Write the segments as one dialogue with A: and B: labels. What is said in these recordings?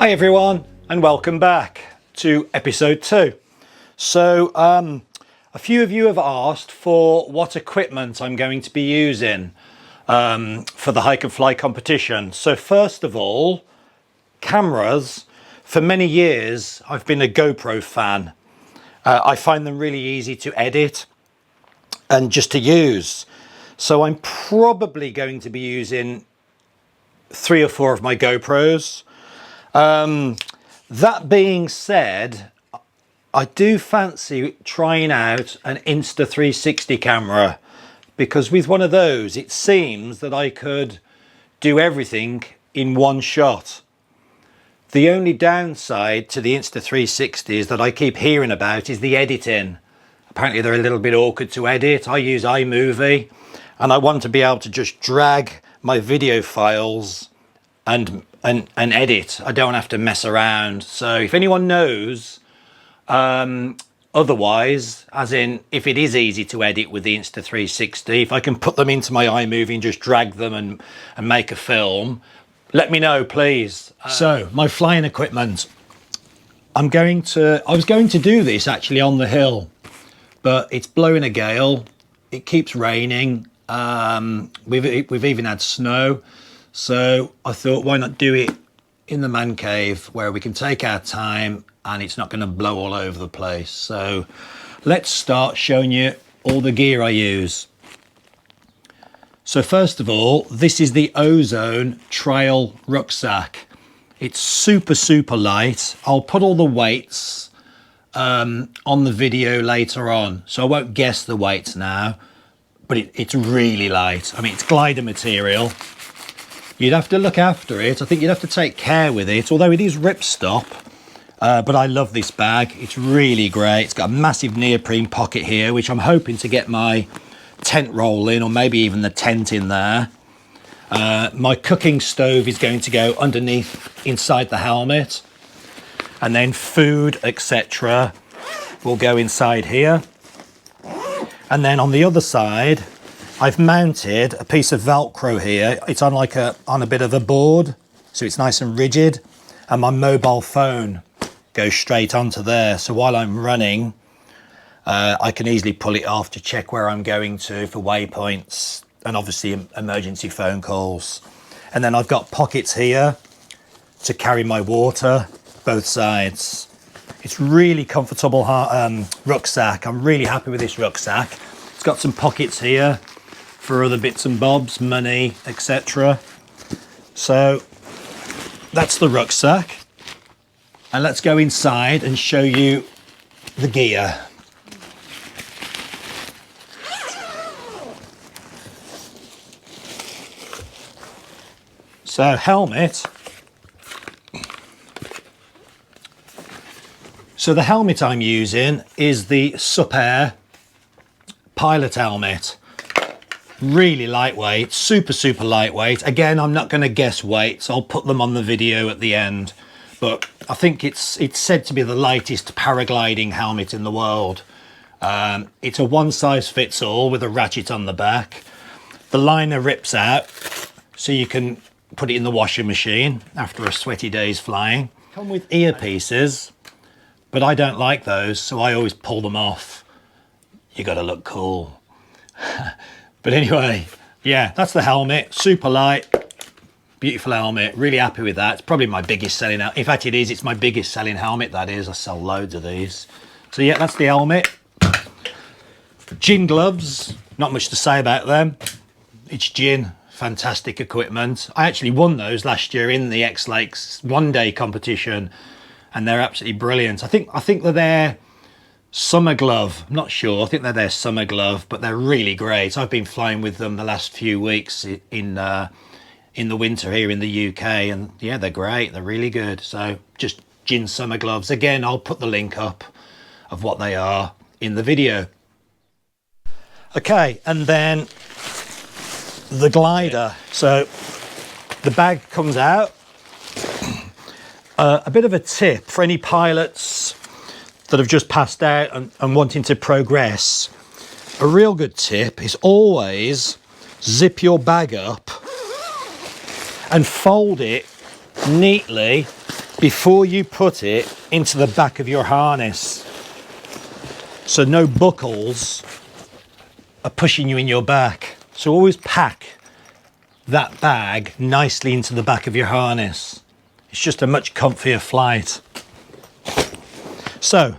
A: Hi everyone, and welcome back to episode 2. So a few of you have asked for what equipment I'm going to be using for the hike and fly competition. So first of all, cameras. For many years I've been a GoPro fan. I find them really easy to edit and just to use. So I'm probably going to be using 3 or 4 of my GoPros. That being said, I do fancy trying out an Insta360 camera, because with one of those it seems that I could do everything in one shot. The only downside to the Insta360s that I keep hearing about is the editing. Apparently they're a little bit awkward to edit. I use iMovie and I want to be able to just drag my video files and edit. I don't have to mess around. So if anyone knows otherwise, as in if it is easy to edit with the Insta360, if I can put them into my iMovie and just drag them and make a film, let me know please. So my flying equipment, I was going to do this actually on the hill, but it's blowing a gale, it keeps raining, we've even had snow. So I thought, why not do it in the man cave where we can take our time and it's not going to blow all over the place. So let's start showing you all the gear I use. So first of all, this is the Ozone Trail Rucksack. It's super light. I'll put all the weights on the video later on, so I won't guess the weights now, but it's really light. I mean, it's glider material. You'd have to look after it. I think you'd have to take care with it, although it is ripstop. But I love this bag. It's really great. It's got a massive neoprene pocket here, which I'm hoping to get my tent roll in, or maybe even the tent in there. My cooking stove is going to go underneath inside the helmet. And then food, etc. will go inside here. And then on the other side, I've mounted a piece of Velcro here. It's on on a bit of a board, so it's nice and rigid, and my mobile phone goes straight onto there. So while I'm running, I can easily pull it off to check where I'm going to for waypoints and obviously emergency phone calls. And then I've got pockets here to carry my water, both sides. It's really comfortable rucksack. I'm really happy with this rucksack. It's got some pockets here for other bits and bobs, money, etc. So that's the rucksack. And let's go inside and show you the gear. So helmet. So the helmet I'm using is the Supair pilot helmet. Really lightweight, super lightweight. Again, I'm not going to guess weights. I'll put them on the video at the end. But I think it's said to be the lightest paragliding helmet in the world. It's a one size fits all with a ratchet on the back. The liner rips out, so you can put it in the washing machine after a sweaty day's flying. Come with earpieces, but I don't like those, so I always pull them off. You got to look cool. But anyway, yeah, that's the helmet. Super light, beautiful helmet. Really happy with that. It's probably my biggest selling helmet. In fact, it's my biggest selling helmet, that is. I sell loads of these. So yeah, that's the helmet. Gin gloves, not much to say about them. It's gin, fantastic equipment. I actually won those last year in the X Lakes one-day competition, and they're absolutely brilliant. I think they're their summer glove. I'm not sure. I think they're their summer glove, but they're really great. I've been flying with them the last few weeks in the winter here in the UK, and yeah, they're great. They're really good. So just gin summer gloves. Again, I'll put the link up of what they are in the video. Okay, and then the glider. So the bag comes out. A bit of a tip for any pilots that have just passed out and wanting to progress. A real good tip is always zip your bag up and fold it neatly before you put it into the back of your harness, so no buckles are pushing you in your back. So always pack that bag nicely into the back of your harness. It's just a much comfier flight. So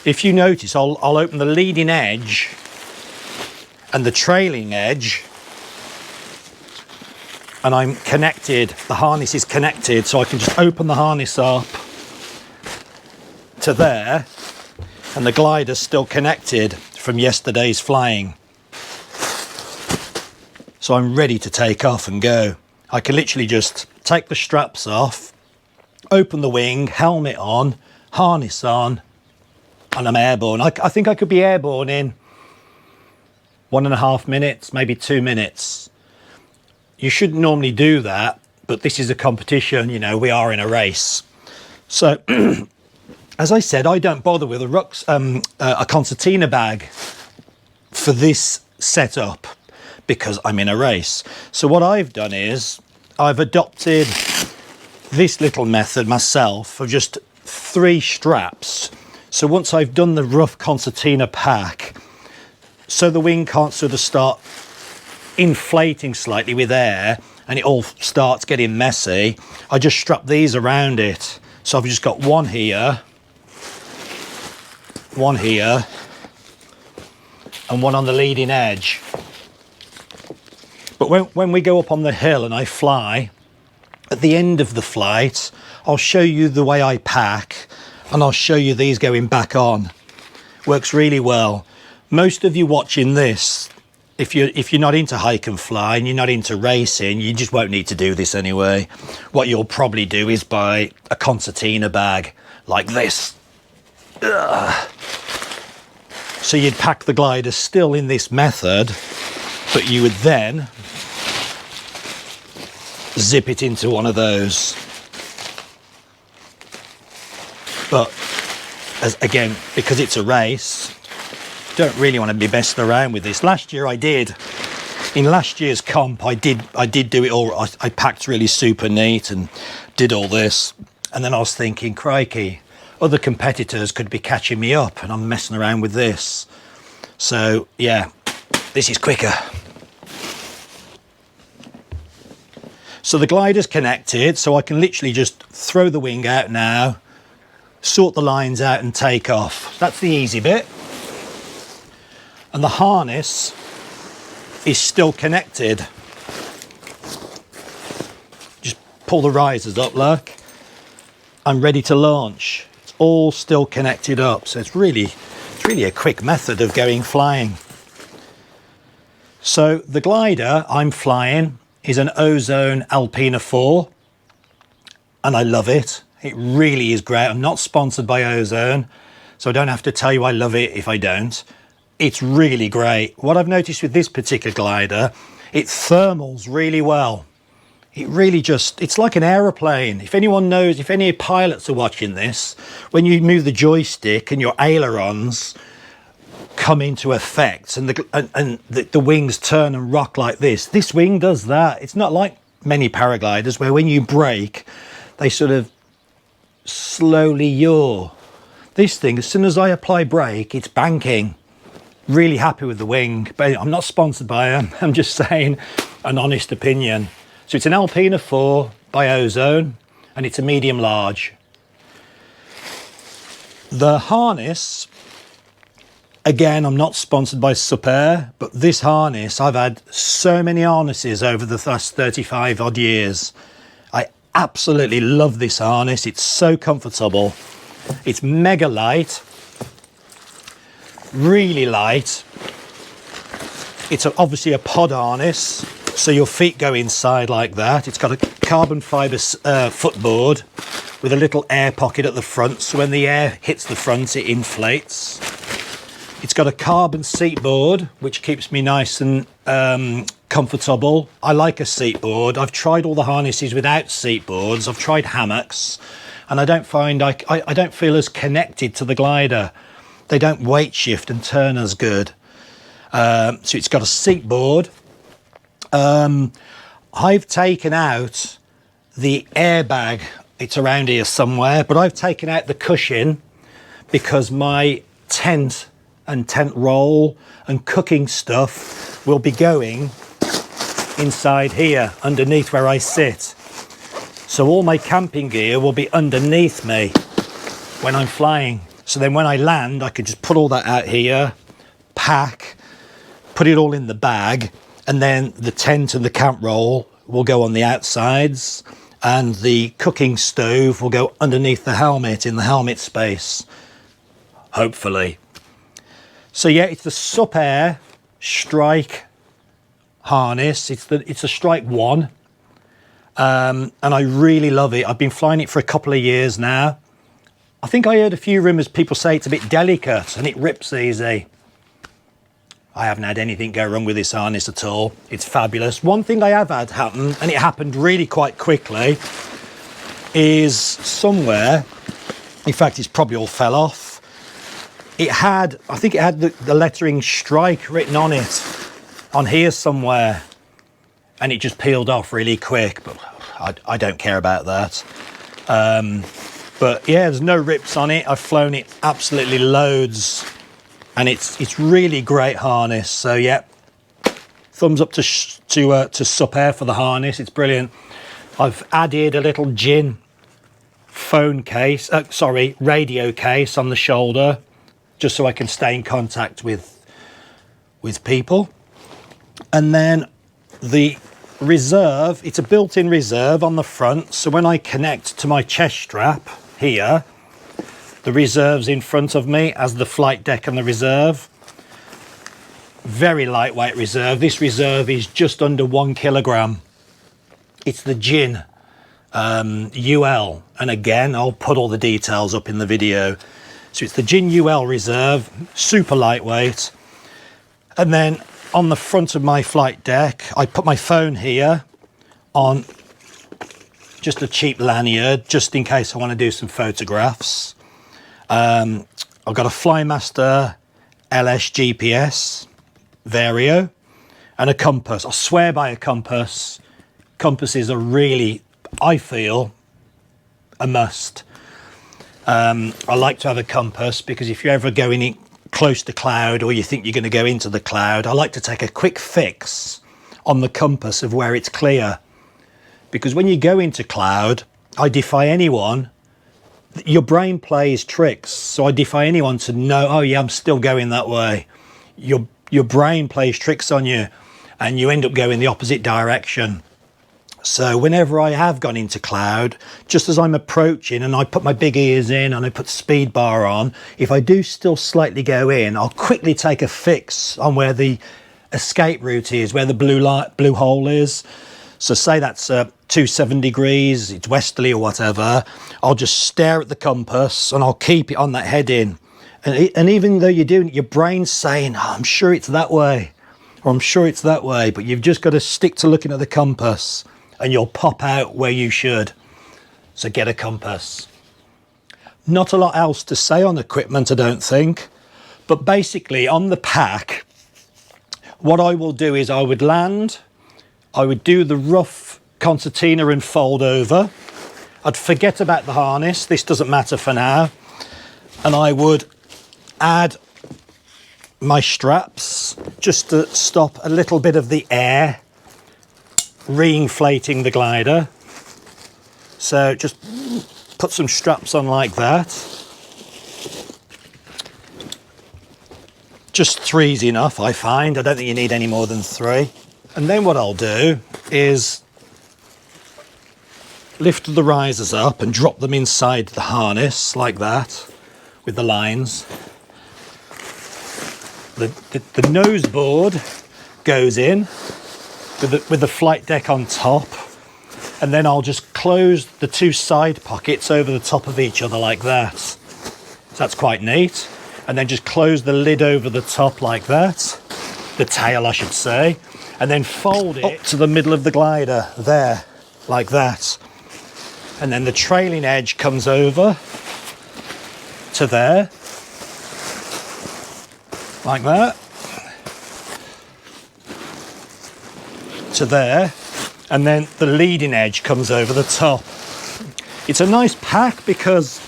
A: if you notice, I'll open the leading edge and the trailing edge, and I'm connected, the harness is connected, so I can just open the harness up to there, and the glider's still connected from yesterday's flying. So I'm ready to take off and go. I can literally just take the straps off, open the wing, helmet on, harness on, and I'm airborne. I think I could be airborne in 1.5 minutes, maybe 2 minutes. You shouldn't normally do that, but this is a competition, you know, we are in a race. So, as I said, I don't bother with a concertina bag for this setup because I'm in a race. So what I've done is I've adopted this little method myself of just 3 straps. So once I've done the rough concertina pack, so the wing can't sort of start inflating slightly with air and it all starts getting messy, I just strap these around it. So I've just got one here, and one on the leading edge. But when we go up on the hill and I fly, at the end of the flight, I'll show you the way I pack, and I'll show you these going back on. Works really well. Most of you watching this, if you're not into hike and fly and you're not into racing, you just won't need to do this anyway. What you'll probably do is buy a concertina bag like this. Ugh. So you'd pack the glider still in this method, but you would then zip it into one of those. But again, because it's a race, don't really want to be messing around with this. Last year I did. In last year's comp, I did do it all. I packed really super neat and did all this. And then I was thinking, crikey, other competitors could be catching me up and I'm messing around with this. So yeah, this is quicker. So the glider's connected, so I can literally just throw the wing out now, sort the lines out and take off. That's the easy bit. And the harness is still connected. Just pull the risers up, look. I'm ready to launch. It's all still connected up, so it's really a quick method of going flying. So the glider I'm flying is an Ozone Alpina 4, and I love it. It really is great. I'm not sponsored by Ozone, so I don't have to tell you I love it if I don't. It's really great. What I've noticed with this particular glider, it thermals really well. It really just, it's like an aeroplane. If anyone knows, if any pilots are watching this, when you move the joystick and your ailerons come into effect and the wings turn and rock like this wing does that. It's not like many paragliders where when you brake, they sort of slowly yaw. This thing, as soon as I apply brake, it's banking. Really happy with the wing, but I'm not sponsored by them. I'm just saying an honest opinion. So it's an Alpina 4 by Ozone, and it's a medium large. The harness, again, I'm not sponsored by Super, but this harness, I've had so many harnesses over the last 35 odd years. I absolutely love this harness. It's so comfortable. It's mega light. Really light. It's obviously a pod harness, so your feet go inside like that. It's got a carbon fibre footboard with a little air pocket at the front, so when the air hits the front it inflates. It's got a carbon seat board which keeps me nice and comfortable. I like a seat board. I've tried all the harnesses without seat boards. I've tried hammocks, and I don't find I don't feel as connected to the glider. They don't weight shift and turn as good. So it's got a seat board. I've taken out the airbag It's around here somewhere, but I've taken out the cushion because my tent and tent roll and cooking stuff will be going inside here underneath where I sit. So all my camping gear will be underneath me when I'm flying. So then when I land, I could just put all that out here, pack, put it all in the bag, and then the tent and the camp roll will go on the outsides, and the cooking stove will go underneath the helmet in the helmet space, hopefully. So yeah, it's the Sup Air Strike harness. It's a Strike 1, and I really love it. I've been flying it for a couple of years now. I think I heard a few rumours, people say it's a bit delicate and it rips easy. I haven't had anything go wrong with this harness at all. It's fabulous. One thing I have had happen, and it happened really quite quickly, is somewhere, in fact, it's probably all fell off. It had, I think it had the lettering Strike written on it, on here somewhere, and it just peeled off really quick, but I don't care about that. But yeah, there's no rips on it. I've flown it absolutely loads, and it's really great harness. So yeah, thumbs up to Sup Air for the harness. It's brilliant. I've added a little gin phone case, radio case on the shoulder, just so I can stay in contact with people. And then the reserve, it's a built-in reserve on the front, so when I connect to my chest strap here, the reserve's in front of me as the flight deck and the reserve. Very lightweight reserve. This reserve is just under 1 kilogram. It's the Gin UL, and again I'll put all the details up in the video. So it's the Gin UL reserve, super lightweight. And then on the front of my flight deck, I put my phone here on just a cheap lanyard, just in case I want to do some photographs. I've got a Flymaster LS GPS Vario and a compass. I swear by a compass. Compasses are really, I feel, a must. I like to have a compass because if you're ever going in close to cloud, or you think you're going to go into the cloud, I like to take a quick fix on the compass of where it's clear. Because when you go into cloud, I defy anyone, your brain plays tricks, so I defy anyone to know, oh yeah, I'm still going that way. Your brain plays tricks on you and you end up going the opposite direction. So whenever I have gone into cloud, just as I'm approaching and I put my big ears in and I put the speed bar on, if I do still slightly go in, I'll quickly take a fix on where the escape route is, where the blue hole is. So say that's 270 degrees, it's westerly or whatever, I'll just stare at the compass and I'll keep it on that heading. And even though you're doing it, your brain's saying, oh, I'm sure it's that way, or I'm sure it's that way, but you've just got to stick to looking at the compass and you'll pop out where you should. So get a compass. Not a lot else to say on equipment, I don't think, but basically on the pack, what I will do is I would land, I would do the rough concertina and fold over. I'd forget about the harness, this doesn't matter for now. And I would add my straps just to stop a little bit of the air re-inflating the glider. So just put some straps on like that. Just 3's enough, I find. I don't think you need any more than 3. And then what I'll do is lift the risers up and drop them inside the harness like that with the lines. The nose board goes in with the flight deck on top, and then I'll just close the 2 side pockets over the top of each other like that. So that's quite neat. And then just close the lid over the top like that, the tail I should say, and then fold it up to the middle of the glider there like that. And then the trailing edge comes over to there like that, to there, and then the leading edge comes over the top. It's a nice pack because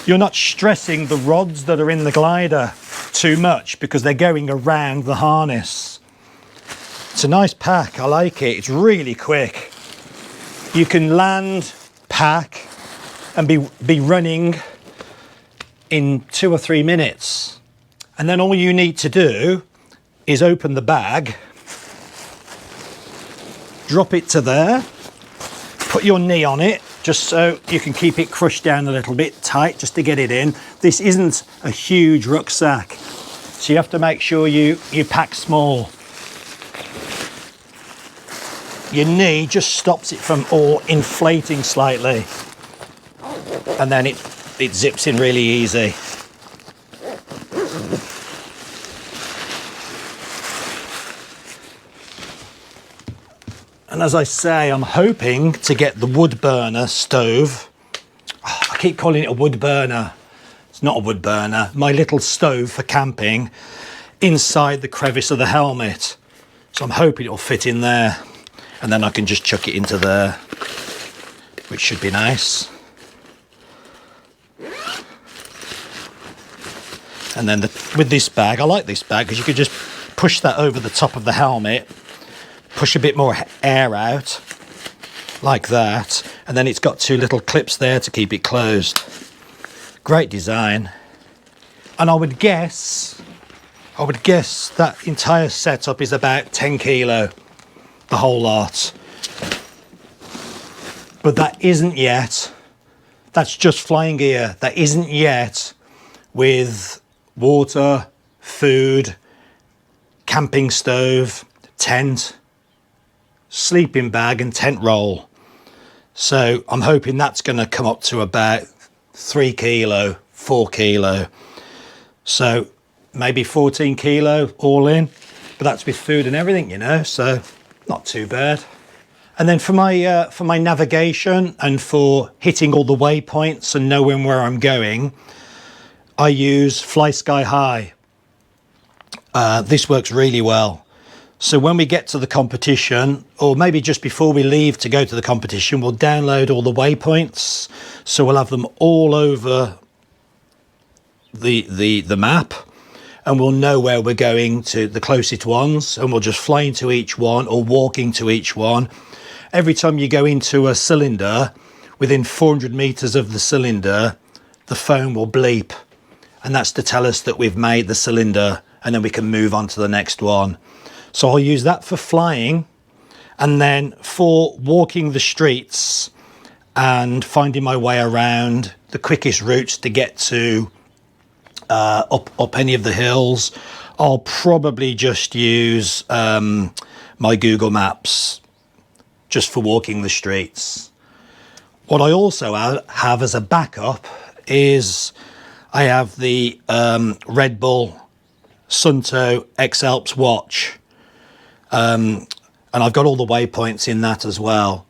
A: you're not stressing the rods that are in the glider too much because they're going around the harness. It's a nice pack, I like it. It's really quick. You can land, pack, and be running in 2 or 3 minutes. And then all you need to do is open the bag, drop it to there, put your knee on it, just so you can keep it crushed down a little bit tight, just to get it in. This isn't a huge rucksack, so you have to make sure you pack small. Your knee just stops it from all inflating slightly, and then it zips in really easy. And as I say, I'm hoping to get the wood burner stove. Oh, I keep calling it a wood burner. It's not a wood burner. My little stove for camping inside the crevice of the helmet. So I'm hoping it'll fit in there. And then I can just chuck it into there, which should be nice. And then with this bag, I like this bag because you could just push that over the top of the helmet, push a bit more air out, like that. And then it's got 2 little clips there to keep it closed. Great design. And I would guess that entire setup is about 10 kilo. The whole lot. But that isn't yet, that's just flying gear. That isn't yet with water, food, camping stove, tent, sleeping bag and tent roll. So I'm hoping that's going to come up to about 3 kilo, 4 kilo. So maybe 14 kilo all in, but that's with food and everything, you know, so not too bad. And then for my navigation and for hitting all the waypoints and knowing where I'm going, I use Fly Sky High. This works really well. So when we get to the competition, or maybe just before we leave to go to the competition, we'll download all the waypoints. So we'll have them all over the map. And we'll know where we're going to, the closest ones, and we'll just fly into each one or walk into each one. Every time you go into a cylinder, within 400 meters of the cylinder, the phone will bleep. And that's to tell us that we've made the cylinder, and then we can move on to the next one. So I'll use that for flying, and then for walking the streets and finding my way around the quickest routes to get to up any of the hills, I'll probably just use my Google Maps just for walking the streets. What I also have as a backup is I have the Red Bull Sunto X Alps watch, and I've got all the waypoints in that as well.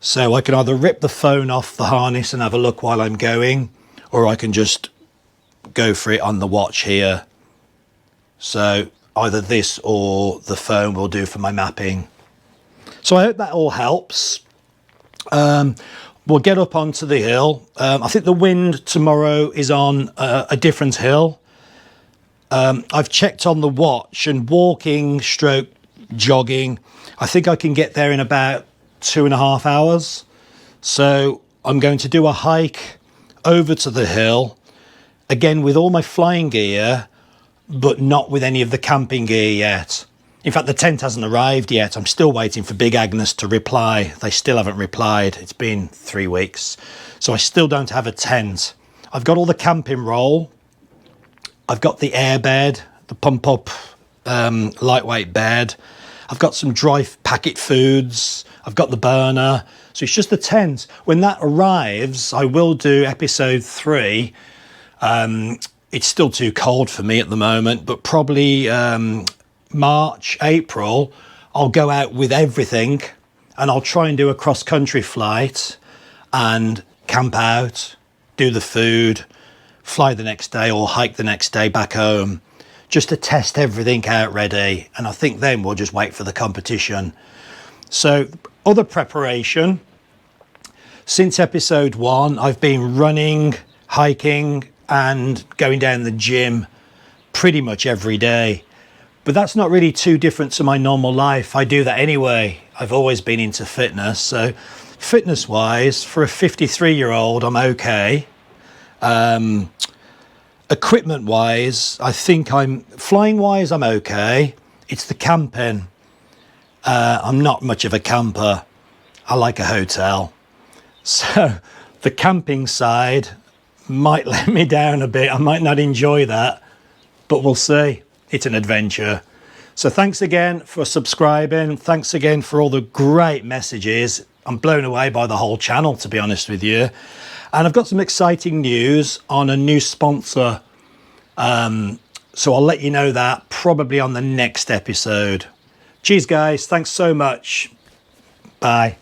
A: So I can either rip the phone off the harness and have a look while I'm going, or I can just go for it on the watch here. So either this or the phone will do for my mapping. So I hope that all helps. We'll get up onto the hill. I think the wind tomorrow is on a different hill. I've checked on the watch, and walking stroke jogging, I think I can get there in about 2.5 hours. So I'm going to do a hike over to the hill, again with all my flying gear, but not with any of the camping gear yet. In fact, the tent hasn't arrived yet. I'm still waiting for Big Agnes to reply. They still haven't replied. It's been 3 weeks. So I still don't have a tent. I've got all the camping roll. I've got the air bed, the pump up lightweight bed. I've got some dry packet foods. I've got the burner. So it's just the tent. When that arrives, I will do episode 3. It's still too cold for me at the moment, but probably March, April, I'll go out with everything, and I'll try and do a cross-country flight and camp out, do the food, fly the next day or hike the next day back home, just to test everything out ready. And I think then we'll just wait for the competition. So other preparation. Since episode 1, I've been running, hiking and going down the gym pretty much every day. But that's not really too different to my normal life. I do that anyway. I've always been into fitness. So fitness wise, for a 53-year-old, I'm okay. Equipment wise, I think flying wise, I'm okay. It's the camping. I'm not much of a camper. I like a hotel. So the camping side might let me down a bit. I might not enjoy that, but we'll see. It's an adventure. So thanks again for subscribing. Thanks again for all the great messages. I'm blown away by the whole channel, to be honest with you. And I've got some exciting news on a new sponsor. So I'll let you know that probably on the next episode. Cheers, guys. Thanks so much. Bye.